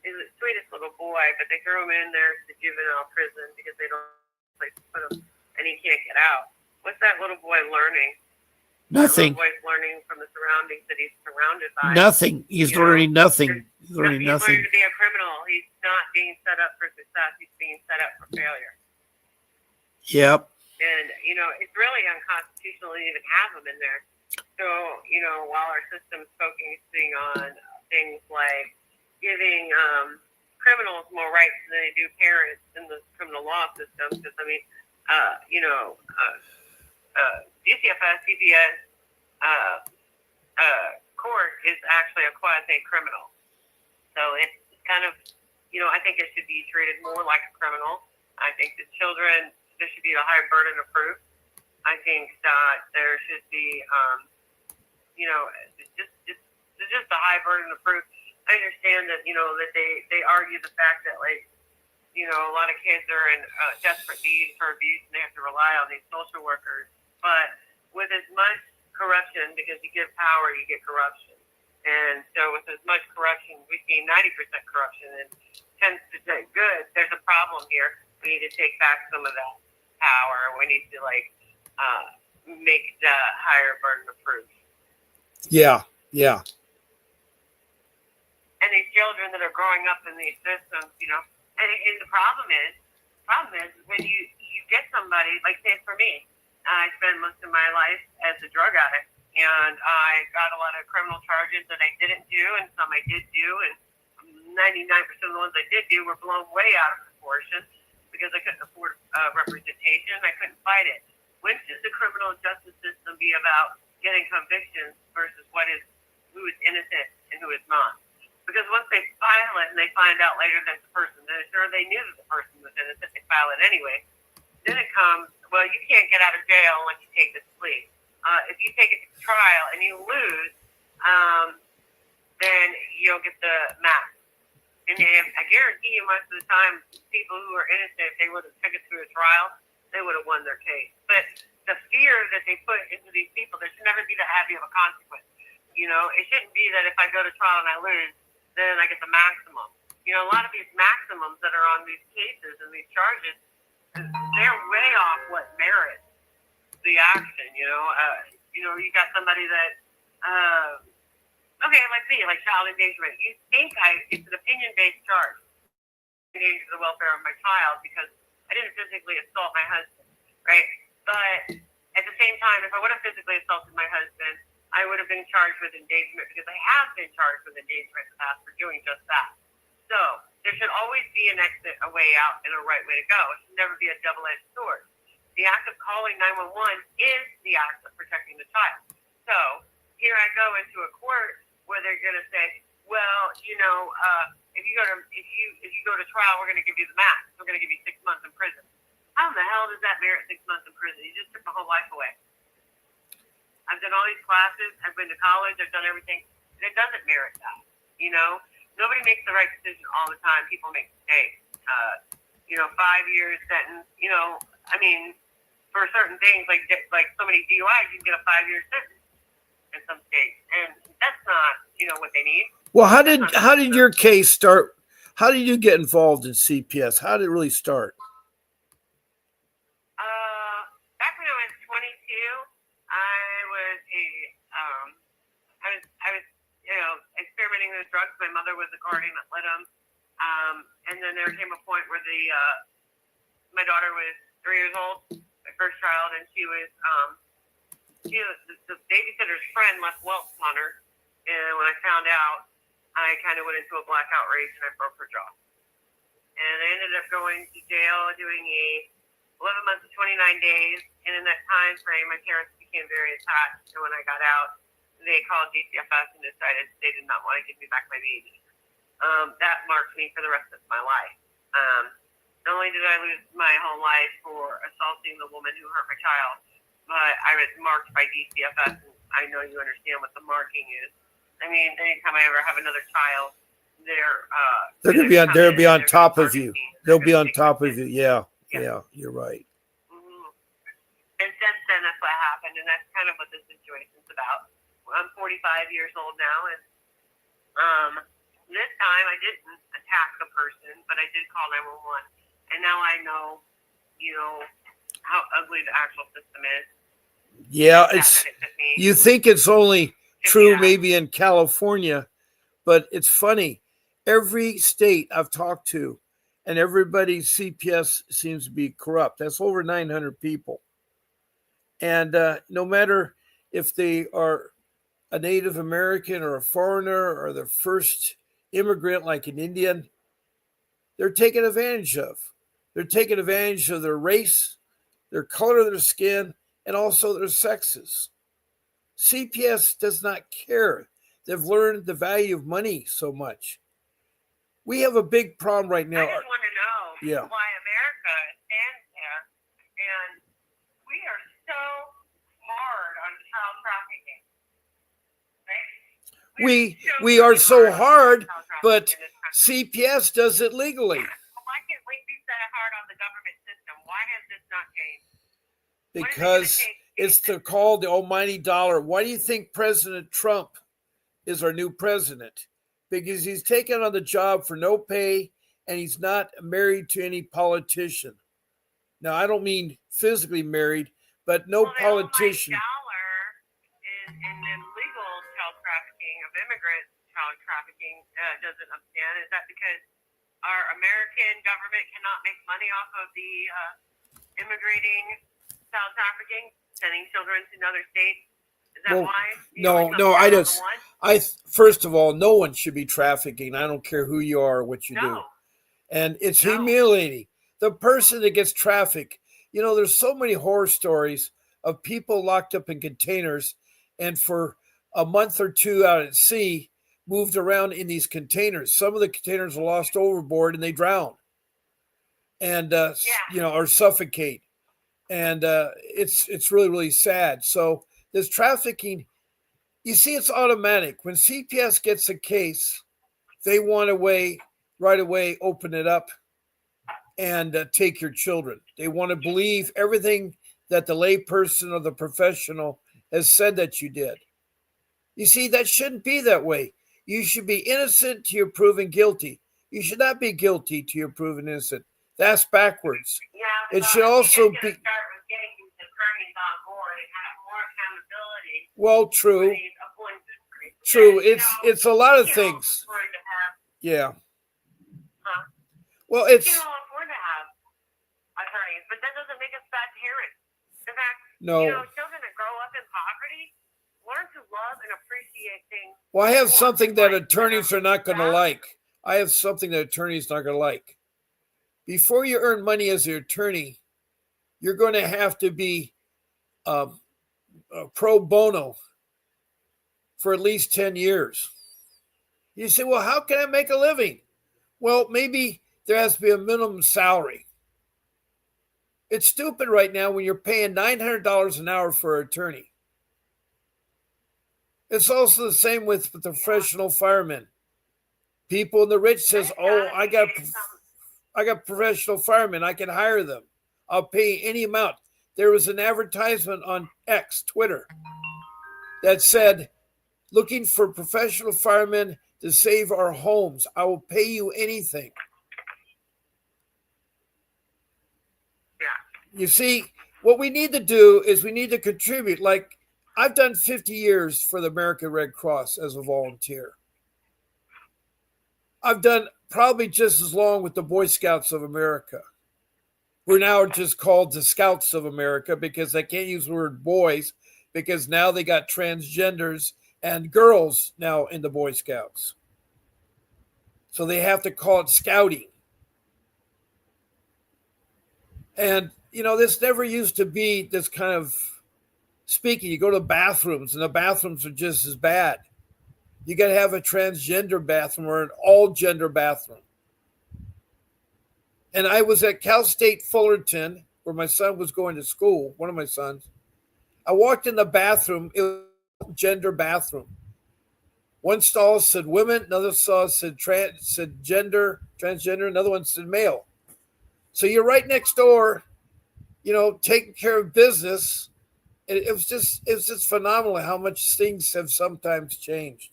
He's the sweetest little boy, but they throw him in there to juvenile prison because they don't have a place to put him. and he can't get out. What's that little boy learning? Nothing. That little boy's learning from the surroundings that he's surrounded by. Nothing. He's learning nothing. He's learning nothing. He's learning to be a criminal. He's not being set up for success. He's being set up for failure. Yep. And, it's really unconstitutional to even have them in there. So, while our system's focusing on things like giving criminals more rights than they do parents in the criminal law system, because, DCFS, CPS, court is actually a quasi-criminal. So it's kind of, I think it should be treated more like a criminal. I think the children, there should be a high burden of proof. I think that there should be, just a high burden of proof. I understand that, that they argue the fact that, a lot of kids are in desperate need for abuse and they have to rely on these social workers. But with as much corruption, because you give power, you get corruption. And so with as much corruption, we see 90% corruption and 10% good. There's a problem here. We need to take back some of that power. We need to make the higher burden of proof. Yeah. And these children that are growing up in these systems, and the problem is when you get somebody, like say for me, I spent most of my life as a drug addict, and I got a lot of criminal charges that I didn't do, and some I did do, and 99% of the ones I did do were blown way out of proportion because I couldn't afford representation. I couldn't fight it. When should the criminal justice system be about getting convictions versus who is innocent and who is not? Because once they file it and they find out later that the person, sure they knew that the person was innocent, they file it anyway. Then it comes, well, you can't get out of jail unless you take this plea. If you take it to trial and you lose, then you'll get the max. And I guarantee you most of the time, people who are innocent, if they would have took it through a trial, they would have won their case. But the fear that they put into these people, there should never be that heavy of a consequence. It shouldn't be that if I go to trial and I lose, then I get the maximum. A lot of these maximums that are on these cases and these charges, they're way off what merits the action. You got somebody that, like me, like child endangerment. You think it's an opinion-based charge. Endanger the welfare of my child because I didn't physically assault my husband, right? But at the same time, if I would have physically assaulted my husband, I would have been charged with endangerment because I have been charged with endangerment in the past for doing just that. So there should always be an exit, a way out, and a right way to go. It should never be a double-edged sword. The act of calling 911 is the act of protecting the child. So here I go into a court where they're going to say, well, if you go to trial, we're going to give you the max. We're going to give you 6 months in prison. How in the hell does that merit 6 months in prison? You just took my whole life away. I've done all these classes. I've been to college. I've done everything. And it doesn't merit that. Nobody makes the right decision all the time. People make mistakes. 5 years sentence. For certain things like so many DUIs, you can get a 5-year sentence in some states, and that's not what they need. Well, how did your case start? How did you get involved in CPS? How did it really start? Back when I was 22. I was experimenting with drugs. My mother was a guardian at Lidham. And then there came a point where my daughter was 3 years old, my first child, and the babysitter's friend left welts on her. And when I found out, I kind of went into a blackout rage and I broke her jaw. And I ended up going to jail, doing a 11 months to 29 days. And in that time frame, my parents became very attached. And when I got out, they called DCFS and decided they did not want to give me back my baby. That marked me for the rest of my life. Not only did I lose my whole life for assaulting the woman who hurt my child, but I was marked by DCFS, and I know you understand what the marking is. I mean, anytime I ever have another child, they're going to be on top of you. They'll be on top of you. Yeah, you're right. Mm-hmm. And since then, that's what happened, and that's kind of what this situation's about. I'm 45 years old now, and this time I didn't attack the person, but I did call 911. And now I know, how ugly the actual system is. Yeah, That it's it took me you think it's only 50 true hours. maybe in California, but it's funny. Every state I've talked to, and everybody's CPS seems to be corrupt. That's over 900 people. And no matter if they are a Native American or a foreigner or the first immigrant like an Indian, they're taken advantage of. They're taking advantage of their race, their color of their skin, and also their sexes. CPS does not care. They've learned the value of money so much. We have a big problem right now. I just want to know Yeah. why America stands there, and we are so hard on child trafficking. Right? We are so hard, on child trafficking but in this country. CPS does it legally Why can't we be that hard on the government system? Why has this not changed? because it's called the almighty dollar. Why do you think President Trump is our new president? Because he's taken on the job for no pay and he's not married to any politician. Now, I don't mean physically married, but no politician. The dollar is in illegal child trafficking of immigrant child trafficking doesn't upstand. Is that because our American government cannot make money off of the immigrating child trafficking, sending children to another states? Is that why? No. First of all, no one should be trafficking. I don't care who you are or what you do. And it's humiliating. The person that gets trafficked, there's so many horror stories of people locked up in containers and for a month or two out at sea, moved around in these containers. Some of the containers are lost overboard and they drown and, or suffocate. And it's really, really sad. So this trafficking, you see, it's automatic. When CPS gets a case, they want to right away open it up and take your children. They want to believe everything that the layperson or the professional has said that you did. You see, that shouldn't be that way. You should be innocent till you're proven guilty. You should not be guilty till you're proven innocent. That's backwards. Yeah, it should also be. Start with getting the attorneys on board and have more accountability. Well, true. True. It's a lot of things. Yeah. Huh? Well, it's. We can all afford to have attorneys, but that doesn't make us bad parents. In fact, no. Children that grow up in poverty learn to love and appreciate things. Well, I have something that attorneys are not going to like. I have something that attorneys not going to like. Before you earn money as an attorney, you're going to have to be pro bono for at least 10 years. You say, well, how can I make a living? Well, maybe there has to be a minimum salary. It's stupid right now when you're paying $900 an hour for an attorney. It's also the same with the professional firemen. People in the rich says, oh, I got professional firemen. I can hire them. I'll pay any amount. There was an advertisement on X, Twitter, that said, looking for professional firemen to save our homes. I will pay you anything. Yeah. You see, what we need to do is we need to contribute. Like, I've done 50 years for the American Red Cross as a volunteer. I've done probably just as long with the Boy Scouts of America. We're now just called the Scouts of America because I can't use the word boys because now they got transgenders and girls now in the Boy Scouts. So they have to call it scouting. And, this never used to be this kind of speaking. You go to bathrooms and the bathrooms are just as bad. You got to have a transgender bathroom or an all-gender bathroom. And I was at Cal State Fullerton, where my son was going to school, one of my sons. I walked in the bathroom. It was a gender bathroom. One stall said women, another stall said transgender, another one said male. So you're right next door, taking care of business. And it was just phenomenal how much things have sometimes changed.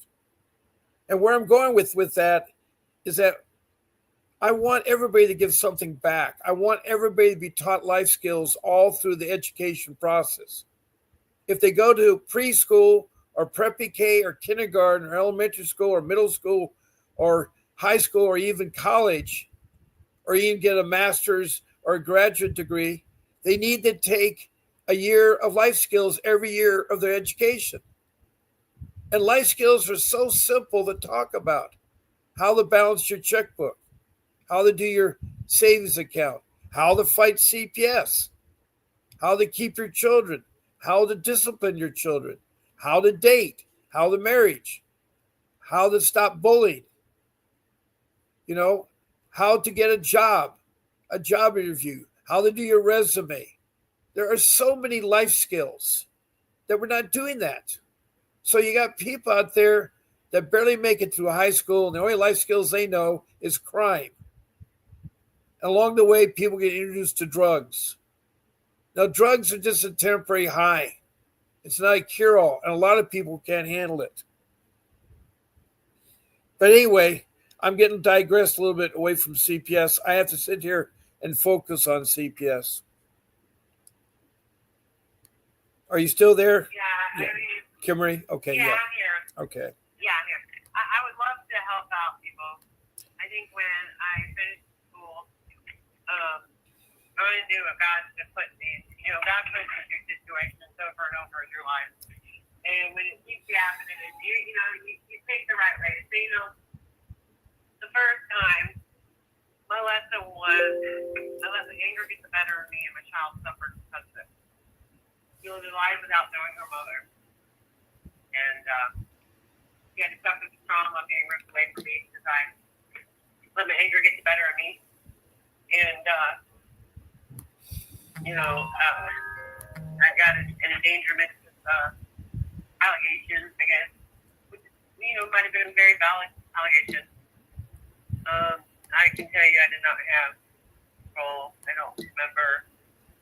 And where I'm going with that is that I want everybody to give something back. I want everybody to be taught life skills all through the education process. If they go to preschool or pre-K or kindergarten or elementary school or middle school or high school or even college, or even get a master's or a graduate degree, they need to take a year of life skills every year of their education. And life skills are so simple to talk about. How to balance your checkbook, how to do your savings account, how to fight CPS, how to keep your children, how to discipline your children, how to date, how to marriage, how to stop bullying, how to get a job interview, how to do your resume. There are so many life skills that we're not doing that. So you got people out there that barely make it through high school, and the only life skills they know is crime. And along the way, people get introduced to drugs. Now, drugs are just a temporary high. It's not a cure-all, and a lot of people can't handle it. But anyway, I'm getting digressed a little bit away from CPS. I have to sit here and focus on CPS. Are you still there? Yeah. Kimmery? Okay, yeah. I'm here. Okay. Yeah, I'm here. I would love to help out people. I think when I finished school, I'm going to do what God's been putting me. God puts you through situations over and over in your life. And when it keeps happening, and you take the right way. So, the first time, my lesson was, I let the anger get the better of me, and my child suffered because of it. She lived a life without knowing her mother. And she had to suffer the trauma of being ripped away from me because I let my anger get the better of me. And, I got an endangerment allegation, I guess, which, might have been a very valid allegation. I can tell you I did not have control. I don't remember.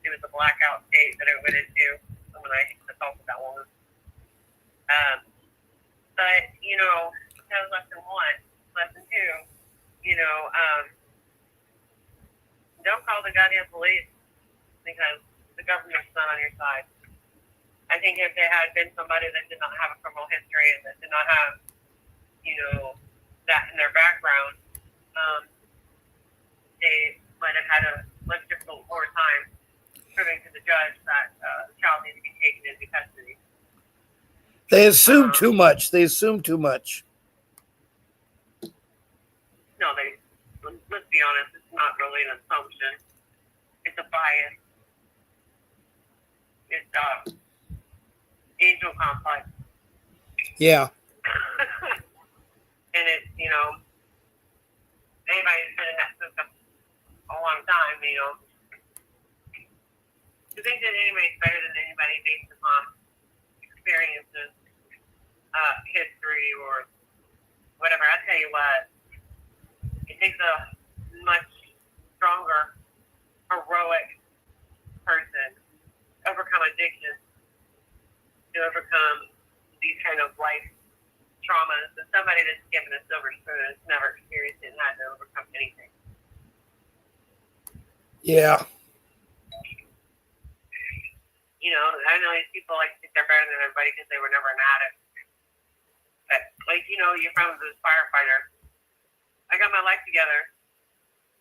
It was a blackout state that I went into when I assaulted that woman. But, that was lesson one. Lesson two, don't call the goddamn police because the government's not on your side. I think if there had been somebody that did not have a criminal history and that did not have, that in their background, they might have had a much difficult more time proving to the judge that the child needs to be taken into custody. They assume too much. No, let's be honest, it's not really an assumption. It's a bias. It's angel complex. Yeah. And it's, anybody who's been in that system a long time, to think that anybody's better than anybody based upon experiences, history, or whatever. I tell you what, it takes a much stronger, heroic person to overcome addiction, to overcome these kind of life traumas, than somebody that's given a silver spoon and has never experienced it and had to overcome anything. Yeah. I know these people like to think they're better than everybody because they were never an addict. But, your friend was a firefighter. I got my life together.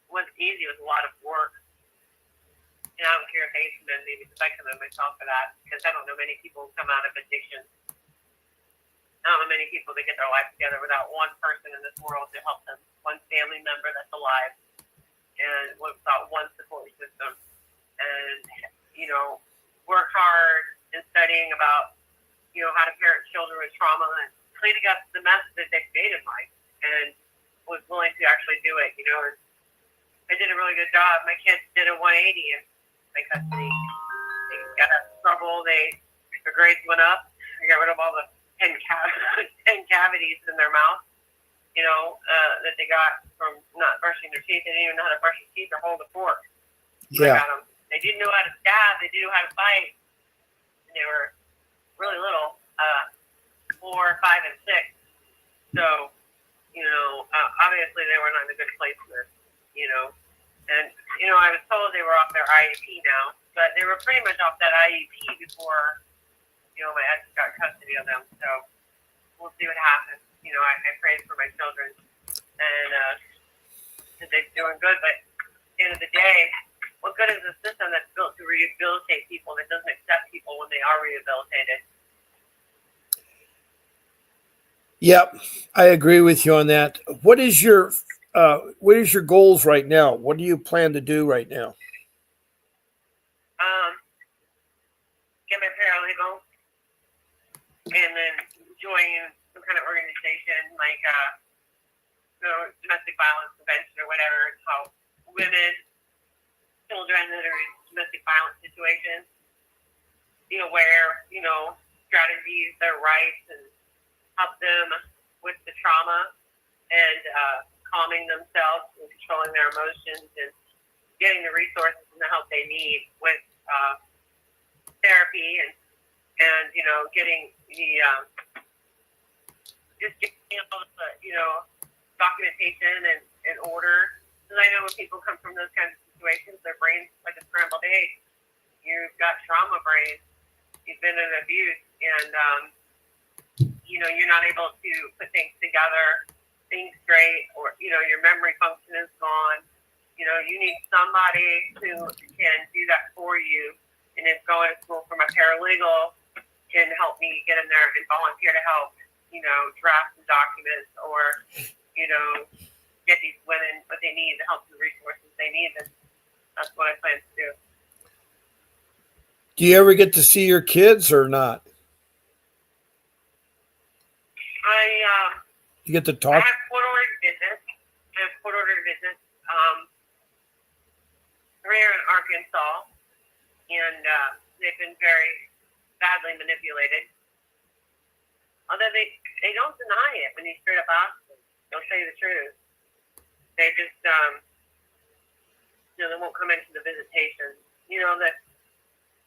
It wasn't easy. It was a lot of work. And I don't care if they commend me because I commend myself for that because I don't know many people who come out of addiction. I don't know many people that get their life together without one person in this world to help them, one family member that's alive, and without one support system. And, work hard in studying about, how to parent children with trauma and cleaning up the mess that they made in life and was willing to actually do it, And I did a really good job. My kids did a 180 in my custody. They got out of trouble. Their grades went up. I got rid of all the 10 cavities in their mouth, that they got from not brushing their teeth. They didn't even know how to brush their teeth or hold a fork. Yeah. I got them. They didn't know how to stab. They didn't know how to fight. And they were really little, 4, 5, and 6. So, obviously they were not in a good place I was told they were off their IEP now, but they were pretty much off that IEP before, my ex got custody of them. So we'll see what happens. I prayed for my children, and that they're doing good. But at the end of the day, what good is a system that's built to rehabilitate people that doesn't accept people when they are rehabilitated? Yep, I agree with you on that. What is your goals right now? What do you plan to do right now? Get my paralegal, and then join some kind of organization like domestic violence prevention or whatever. It's how women, children that are in domestic violence situations, be aware, strategies, their rights, and help them with the trauma and calming themselves and controlling their emotions and getting the resources and the help they need with therapy and getting the just getting all the documentation and order. Because I know when people come from those kinds of situations, their brain's like a scrambled egg. You've got trauma brain. You've been in abuse, and you're not able to put things together, think straight, or your memory function is gone. You need somebody who can do that for you. And if going to school from a paralegal can help me get in there and volunteer to help, draft some documents or, get these women what they need, the help and resources they need, then that's what I plan to do. Do you ever get to see your kids or not? You get to talk? I have court-ordered visits. They're in Arkansas, and they've been very badly manipulated. Although they don't deny it when you straight up ask them. They'll say the truth. They just, they won't come into the visitation. That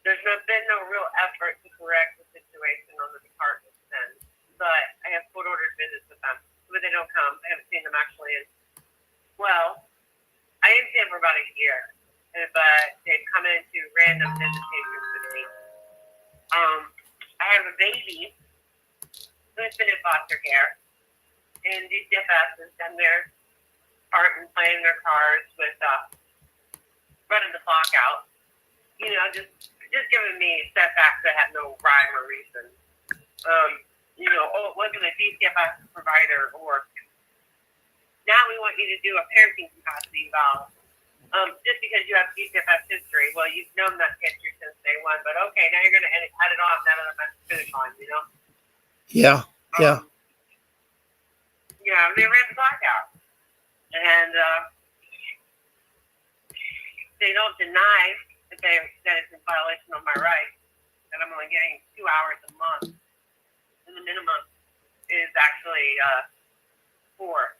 there's been no real effort to correct the situation on the department's end. But I have court-ordered visits with them. But they don't come. I haven't seen them actually in, I didn't see them for about a year. But they've come into random visitations with me. I have a baby who's been in foster care, and these DFS has done their part in playing their cards with running the clock out. Just giving me setbacks that had no rhyme or reason. It wasn't a DCFS provider, or now we want you to do a parenting capacity eval. Just because you have DCFS history, well, you've known that history since day one, but okay, now you're going to add it on now that I'm at the finish line, Yeah. They ran the clock out. And they don't deny that it's in violation of my rights, that I'm only getting 2 hours a month. And the minimum is actually 4.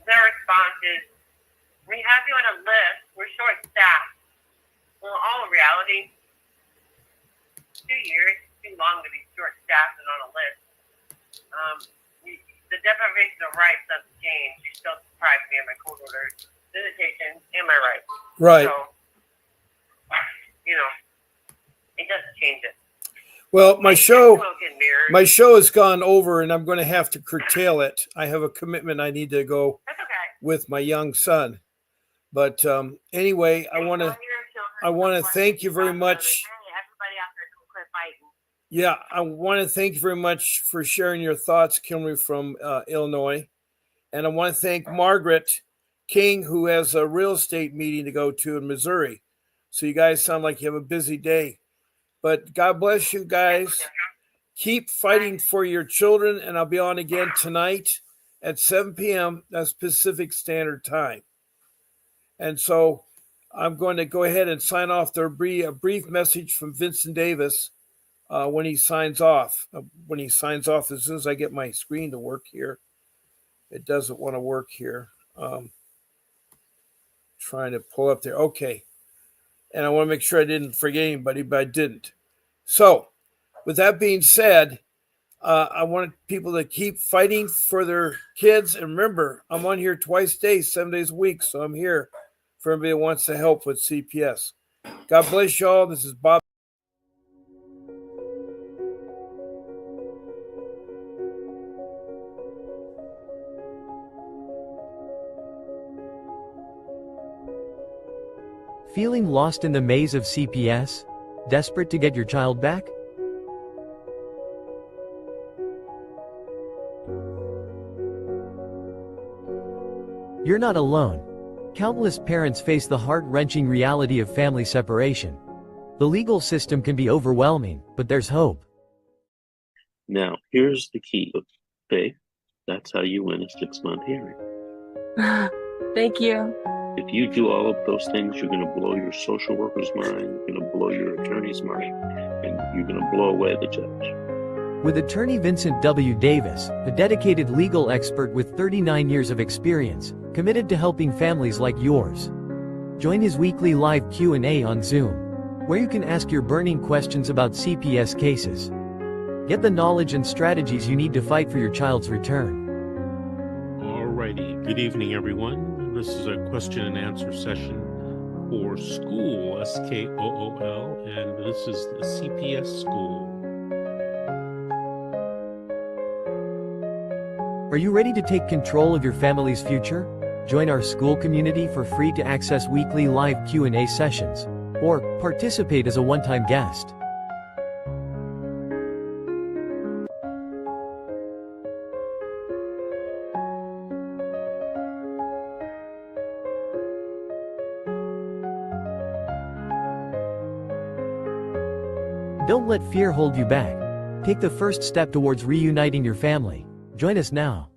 Their response is, we have you on a list. We're short-staffed. Well, in all reality, 2 years is too long to be short-staffed and on a list. The deprivation of rights doesn't change. You still deprive me of my court orders, visitation, and my rights. Right. So, it doesn't change it. Well, my show has gone over, and I'm going to have to curtail it. I have a commitment I need to go with my young son. But anyway, I want to thank you very much. Yeah, I want to thank you very much for sharing your thoughts, Kimberly from Illinois. And I want to thank Margaret King, who has a real estate meeting to go to in Missouri. So you guys sound like you have a busy day. But God bless you guys. Keep fighting for your children, and I'll be on again tonight at 7 p.m. That's Pacific Standard Time. And so I'm going to go ahead and sign off. There'll be a brief message from Vincent Davis when he signs off. As soon as I get my screen to work here. It doesn't want to work here. Trying to pull up there. Okay. And I want to make sure I didn't forget anybody, but I didn't. So, with that being said, I want people to keep fighting for their kids. And remember, I'm on here twice a day, 7 days a week. So I'm here for everybody that wants to help with CPS. God bless y'all. This is Bob. Feeling lost in the maze of CPS? Desperate to get your child back? You're not alone. Countless parents face the heart-wrenching reality of family separation. The legal system can be overwhelming, but there's hope. Now, here's the key. Okay, that's how you win a 6-month hearing. Thank you. If you do all of those things, you're going to blow your social worker's mind, you're going to blow your attorney's mind, and you're going to blow away the judge. With attorney Vincent W. Davis, a dedicated legal expert with 39 years of experience, committed to helping families like yours. Join his weekly live Q&A on Zoom, where you can ask your burning questions about CPS cases. Get the knowledge and strategies you need to fight for your child's return. Alrighty, good evening everyone. This is a question and answer session for school, SKOOL, and this is the CPS school. Are you ready to take control of your family's future? Join our school community for free to access weekly live Q&A sessions, or participate as a one-time guest. Don't let fear hold you back. Take the first step towards reuniting your family. Join us now.